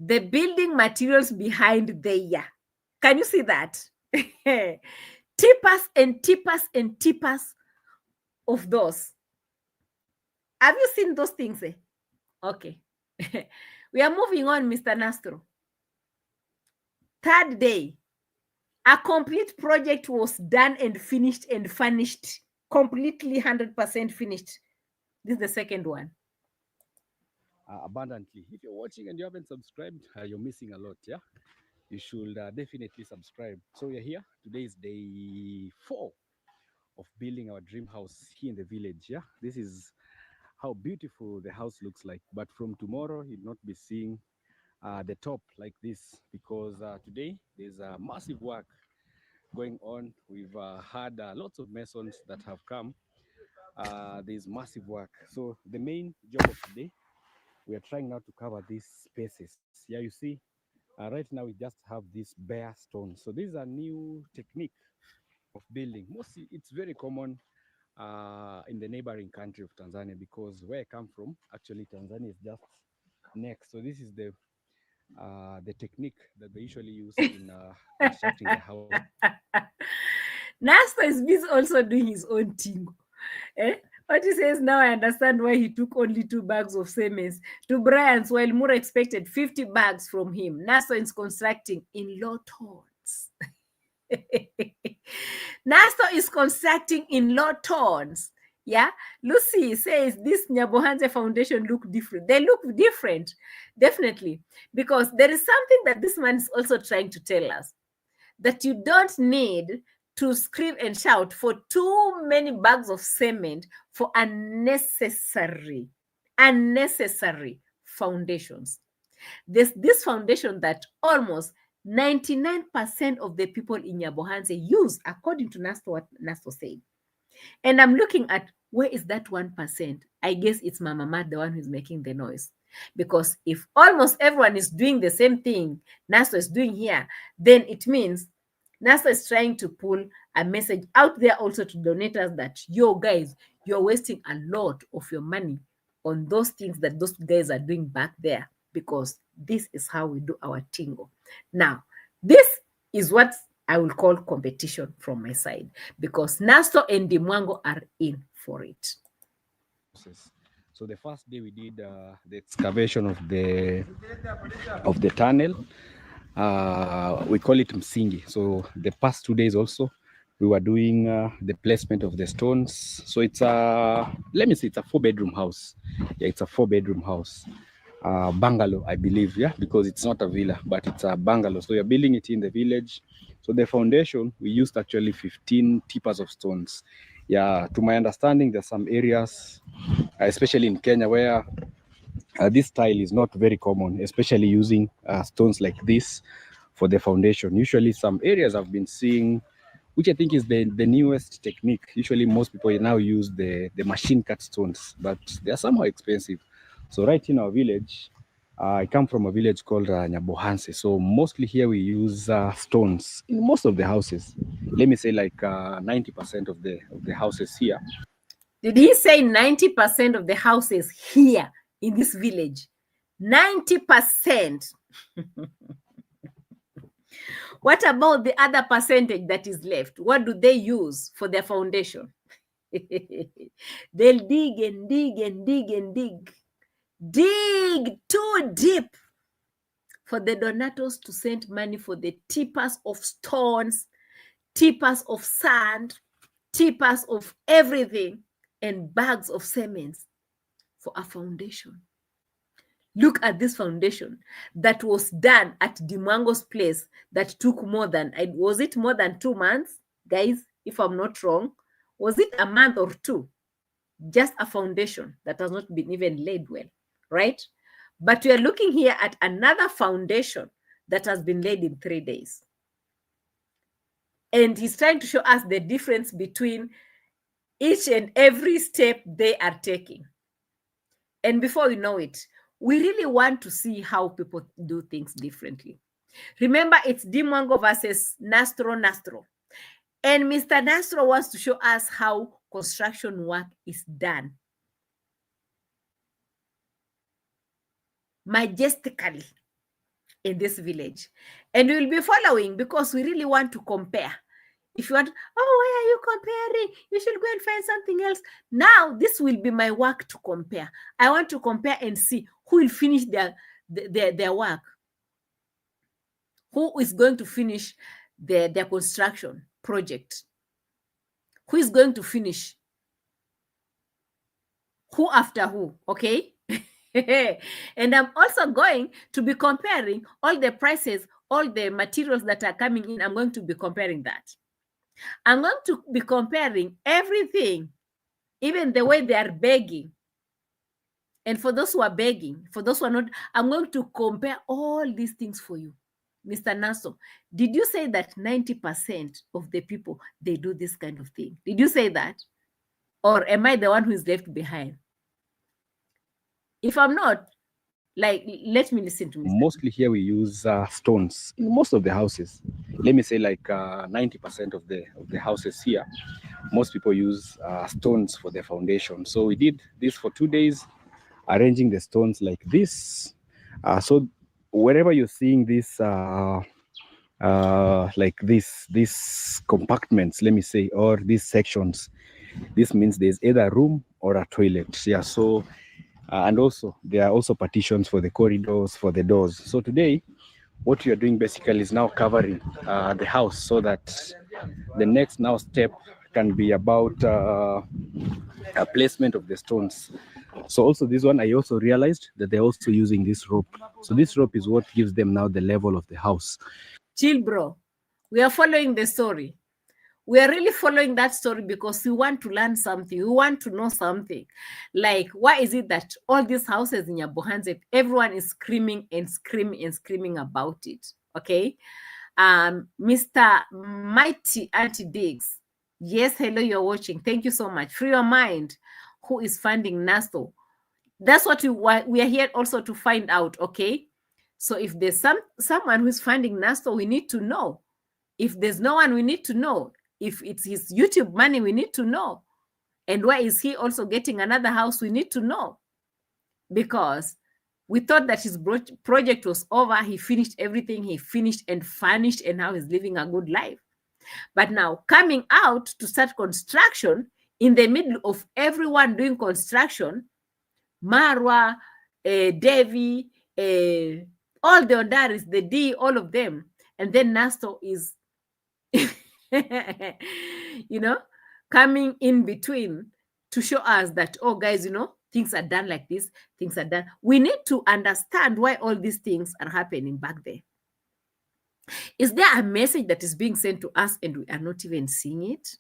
The building materials behind there. Can you see that? tippers and tippers and tippers of those. Have you seen those things? Okay. We are moving on, Mr. Nasto. Third day, a complete project was done and finished and furnished, completely 100% finished. This is the second one. Abundantly. If you're watching and you haven't subscribed, you're missing a lot. Yeah, you should definitely subscribe. So we're here. Today is day 4 of building our dream house here in the village. Yeah, this is how beautiful the house looks like. But from tomorrow, you'll not be seeing the top like this, because today there's a massive work going on. We've had lots of masons that have come. There's massive work. So the main job of today, we are trying now to cover these spaces. Yeah, you see, right now we just have this bare stone. So this is a new technique of building. Mostly, it's very common in the neighboring country of Tanzania, because where I come from, actually Tanzania is just next. So this is the technique that they usually use in constructing the house. Nasto is busy also doing his own thing. What he says now, I understand why he took only 2 bags of cements to Brian's, while Mura expected 50 bags from him. Nasto is constructing in low tones. Nasto is constructing in low tones. Yeah, Lucy says this Nyabohanze foundation look different. They look different, definitely, because there is something that this man is also trying to tell us, that you don't need to scream and shout for too many bags of cement for unnecessary foundations. There's this foundation that almost 99% of the people in Nyabohanze use, according to Nasto, what Nasto said. And I'm looking at, where is that 1%? I guess it's Mama Mat, the one who's making the noise. Because if almost everyone is doing the same thing Nasto is doing here, then it means Nasto is trying to pull a message out there also to donators that, yo guys, you're wasting a lot of your money on those things that those guys are doing back there, because this is how we do our tingo. Now, this is what I will call competition from my side, because Nasto and the Mwango are in for it. So the first day we did the excavation of the tunnel. We call it msingi. So the past 2 days also, we were doing the placement of the stones. So it's let me say it's a 4-bedroom house. Yeah, it's a 4-bedroom house. Bungalow, I believe, yeah, because it's not a villa, but it's a bungalow. So you're building it in the village. So the foundation, we used actually 15 tippers of stones. Yeah, to my understanding, there's some areas, especially in Kenya, where this style is not very common, especially using stones like this for the foundation. Usually some areas I've been seeing, which I think is the newest technique. Usually most people now use the machine cut stones, but they are somehow expensive. So right in our village, I come from a village called Nyabohanze. So mostly here we use stones in most of the houses. Let me say like 90% of the houses here. Did he say 90% of the houses here in this village? 90%. What about the other percentage that is left? What do they use for their foundation? They'll dig and dig and dig and dig. Dig too deep for the donators to send money for the tippers of stones, tippers of sand, tippers of everything, and bags of cement for a foundation. Look at this foundation that was done at Mwango's place that took more than, was it more than 2 months? Guys, if I'm not wrong, was it a month or 2? Just a foundation that has not been even laid well, right? But we are looking here at another foundation that has been laid in 3 days. And he's trying to show us the difference between each and every step they are taking. And before we know it, we really want to see how people do things differently. Remember, it's Mwango versus Nasto. And Mr. Nasto wants to show us how construction work is done majestically, in this village. And we'll be following because we really want to compare. If you want, oh, why are you comparing? You should go and find something else. Now, this will be my work to compare. I want to compare and see who will finish their work. Who is going to finish their construction project? Who is going to finish? Who after who, okay? And I'm also going to be comparing all the prices, all the materials that are coming in. I'm going to be comparing that. I'm going to be comparing everything, even the way they are begging. And for those who are begging, for those who are not, I'm going to compare all these things for you. Mr. Nasto, did you say that 90% of the people, they do this kind of thing? Did you say that? Or am I the one who is left behind? If I'm not, like, let me listen to Mr. Mostly here we use stones in most of the houses. Let me say like 90% of the houses here, most people use stones for their foundation. So we did this for 2 days, arranging the stones like this. So wherever you're seeing this, like these compartments, let me say, or these sections, this means there's either a room or a toilet. Yeah. So and also there are also partitions for the corridors, for the doors. So today what we are doing basically is now covering the house, so that the next now step can be about a placement of the stones. So also this one, I also realized that they're also using this rope. So this rope is what gives them now the level of the house. Chill, bro. We are following the story. We are really following that story because we want to learn something. We want to know something. Like, why is it that all these houses in Nyabohanze, everyone is screaming and screaming and screaming about it? Okay. Mr. Mighty Auntie Diggs. Yes, hello, you're watching. Thank you so much. Free your mind. Who is funding Nasto? That's what we are here also to find out. Okay. So if there's someone who's funding Nasto, we need to know. If there's no one, we need to know. If it's his YouTube money, we need to know. And why is he also getting another house? We need to know. Because we thought that his project was over. He finished everything. He finished and furnished, and now he's living a good life. But now coming out to start construction in the middle of everyone doing construction, Marwa, Devi, all the Ondaris, the D, all of them. And then Nasto is coming in between to show us that, oh, guys, things are done like this, things are done. We need to understand why all these things are happening back there. Is there a message that is being sent to us and we are not even seeing it?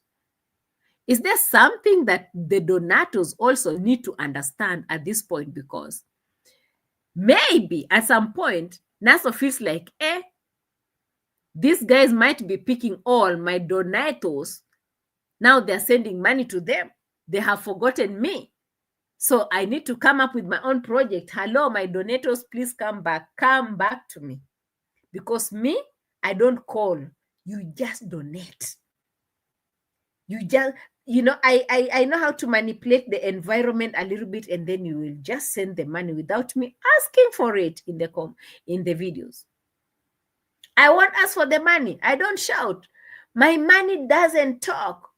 Is there something that the donators also need to understand at this point? Because maybe at some point, Nasto feels like, these guys might be picking all my donators. Now they're sending money to them. They have forgotten me. So I need to come up with my own project. Hello, my donators, please come back. Come back to me. Because me, I don't call. You just donate. You just, I know how to manipulate the environment a little bit, and then you will just send the money without me asking for it in the videos. I won't ask for the money. I don't shout. My money doesn't talk.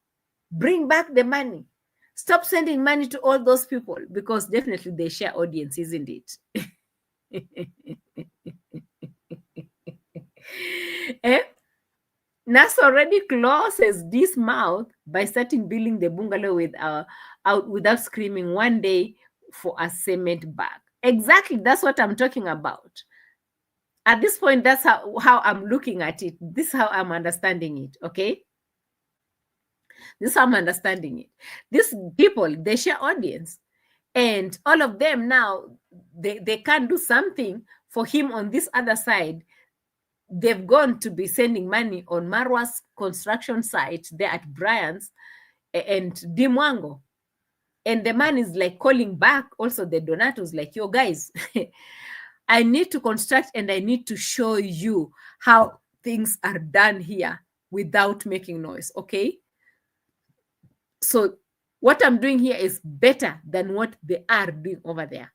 Bring back the money. Stop sending money to all those people, because definitely they share audience, isn't it? Nas already closes this mouth by starting building the bungalow without screaming one day for a cement bag. Exactly, that's what I'm talking about. At this point, that's how I'm looking at it. This is how I'm understanding it, okay? This is how I'm understanding it. These people, they share audience. And all of them now, they can't do something for him on this other side. They've gone to be sending money on Marwa's construction site there at Brian's and Mwango. And the man is like calling back also the donators, like, yo guys, I need to construct and I need to show you how things are done here without making noise, okay? So what I'm doing here is better than what they are doing over there.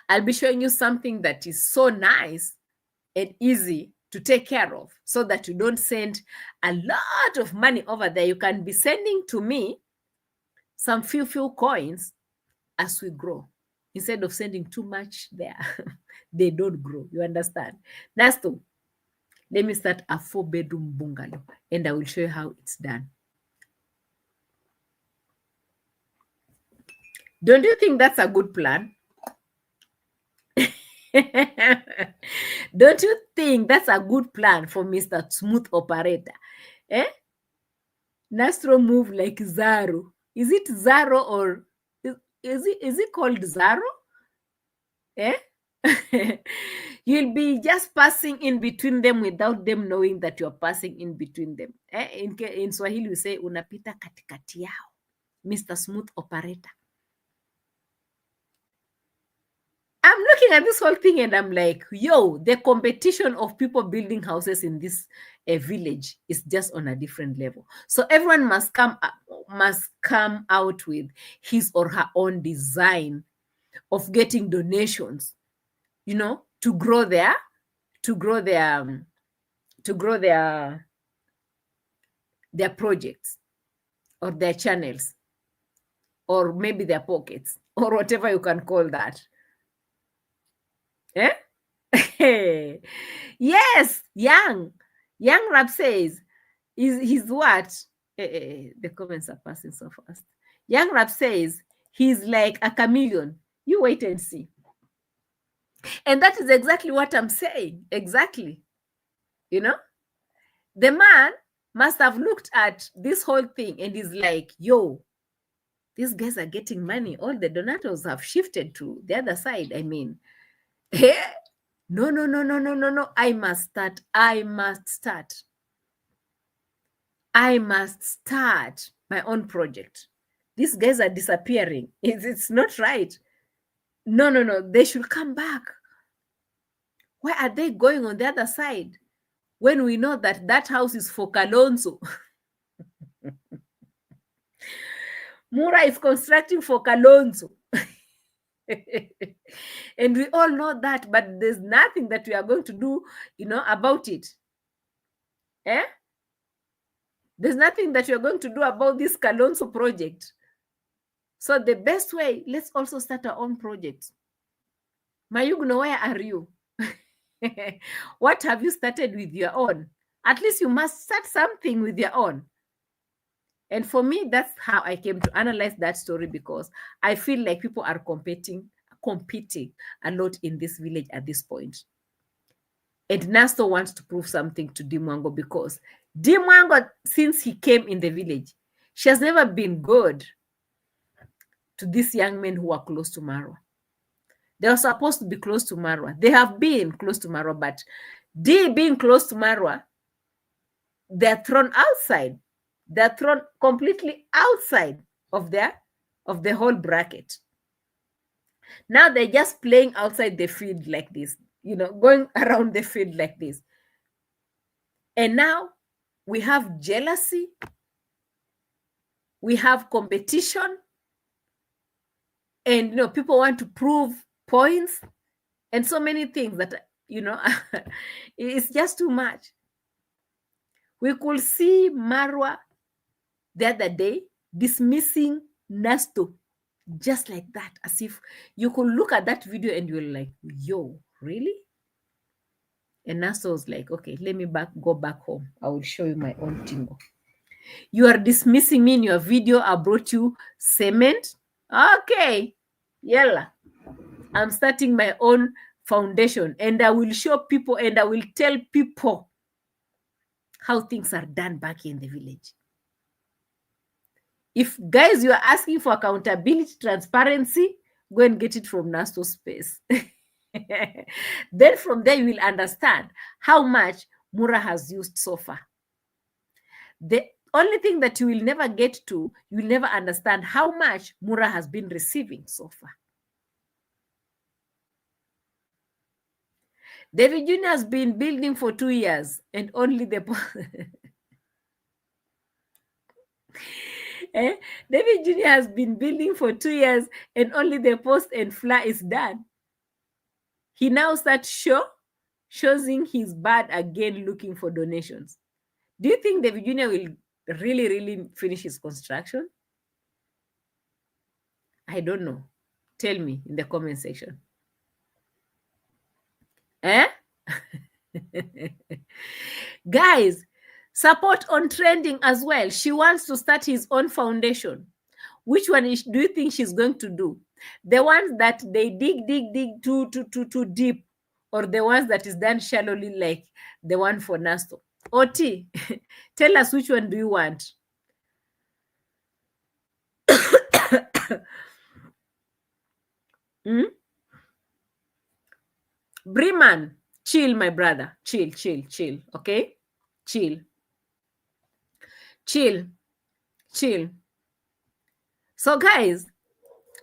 I'll be showing you something that is so nice and easy to take care of, so that you don't send a lot of money over there. You can be sending to me some few coins as we grow, instead of sending too much there. They don't grow. You understand? Nasto, let me start a 4-bedroom bungalow, and I will show you how it's done. Don't you think that's a good plan? Don't you think that's a good plan for Mr. Smooth Operator? Eh? Nastro move like Zaro. Is it Zaro, or is it called Zaro? Eh? You'll be just passing in between them without them knowing that you're passing in between them. Eh? In Swahili, we say unapita katikati yao, Mr. Smooth Operator. I'm looking at this whole thing and I'm like, yo, the competition of people building houses in this village is just on a different level. So everyone must come out with his or her own design of getting donations, to grow their projects, or their channels, or maybe their pockets, or whatever you can call that. Eh? Yes, young Rap says, he's what? The comments are passing so fast. Young Rap says he's like a chameleon. You wait and see. And that is exactly what I'm saying. Exactly. The man must have looked at this whole thing and is like, yo, these guys are getting money. All the donators have shifted to the other side. I mean, no. I must start my own project. These guys are disappearing. It's not right. No. They should come back. Why are they going on the other side when we know that house is for Kalonzo? Mura is constructing for Kalonzo. And we all know that, but there's nothing that we are going to do, about it. There's nothing that you're going to do about this Kalonzo project. So the best way, let's also start our own projects. Mayugno, where are you? What have you started with your own? At least you must start something with your own. And for me, that's how I came to analyze that story, because I feel like people are competing a lot in this village at this point. And Nasto wants to prove something to Mwango, because Mwango, since he came in the village, she has never been good to these young men who are close to Marwa. They were supposed to be close to Marwa. They have been close to Marwa, but being close to Marwa, they're thrown outside. They're thrown completely outside of the whole bracket. Now they're just playing outside the field like this, going around the field like this. And now we have jealousy, we have competition, and people want to prove points, and so many things that it's just too much. We could see Marwa the other day dismissing Nasto just like that, as if you could look at that video and you're like, yo, really? And Nasto was like, okay, let me go back home. I will show you my own tingo. You are dismissing me in your video. I brought you cement. Okay, yalla. I'm starting my own foundation, and I will show people, and I will tell people how things are done back in the village. If, guys, you are asking for accountability, transparency, go and get it from Nasto's space. Then from there, you will understand how much Mura has used so far. The only thing that you will never get to, you will never understand how much Mura has been receiving so far. David Jr. has been building for 2 years, and only the David Jr. has been building for 2 years, and only the post and floor is done. He now starts show choosing his bird again, looking for donations. Do you think David Jr. will really finish his construction? I don't know. Tell me in the comment section. Eh? Guys, support on trending as well. She wants to start his own foundation. Which one do you think she's going to do? The ones that they dig too deep, or the ones that is done shallowly, like the one for Nasto? Oti, tell us which one do you want? Hmm? Briman, chill, my brother. Chill. Okay? Chill. So, guys,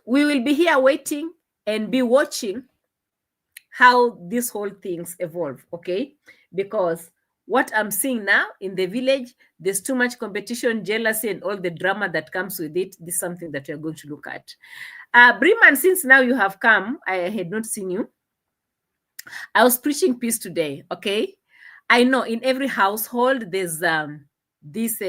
we will be here waiting and be watching how this whole things evolve, okay? Because what I'm seeing now in the village, there's too much competition, jealousy, and all the drama that comes with it. This is something that we're going to look at. Briman, since now you have come, I had not seen you. I was preaching peace today, okay? I know in every household there's this,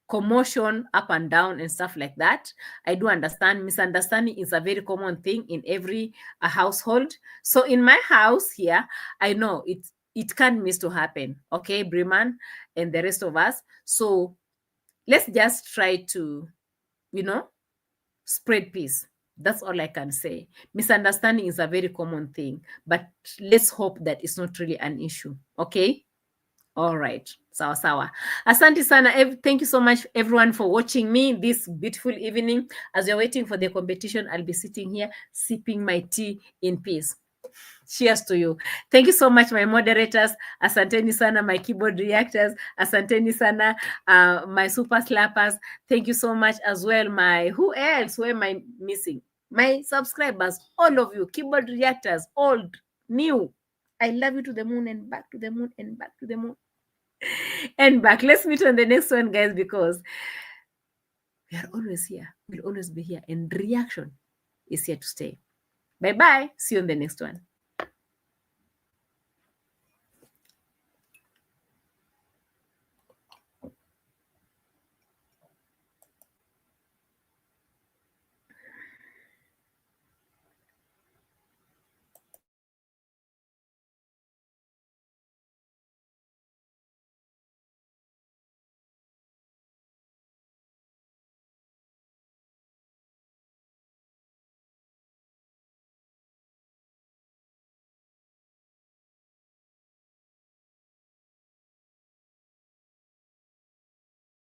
commotion up and down and stuff like that. I do understand. Misunderstanding is a very common thing in every household. So in my house here, I know it can't miss to happen, okay, Breman and the rest of us. So let's just try to, spread peace. That's all I can say. Misunderstanding is a very common thing, but let's hope that it's not really an issue, okay? All right. Sawa. Asante sana. Thank you so much, everyone, for watching me this beautiful evening. As you're waiting for the competition, I'll be sitting here sipping my tea in peace. Cheers to you. Thank you so much, my moderators. Asanteni sana, my keyboard reactors. Asanteni sana, my super slappers. Thank you so much as well, who else? Who am I missing? My subscribers, all of you, keyboard reactors, old, new. I love you to the moon and back to the moon and back to the moon. And back. Let's meet on the next one, guys, because we are always here. We'll always be here. And reaction is here to stay. Bye-bye. See you on the next one.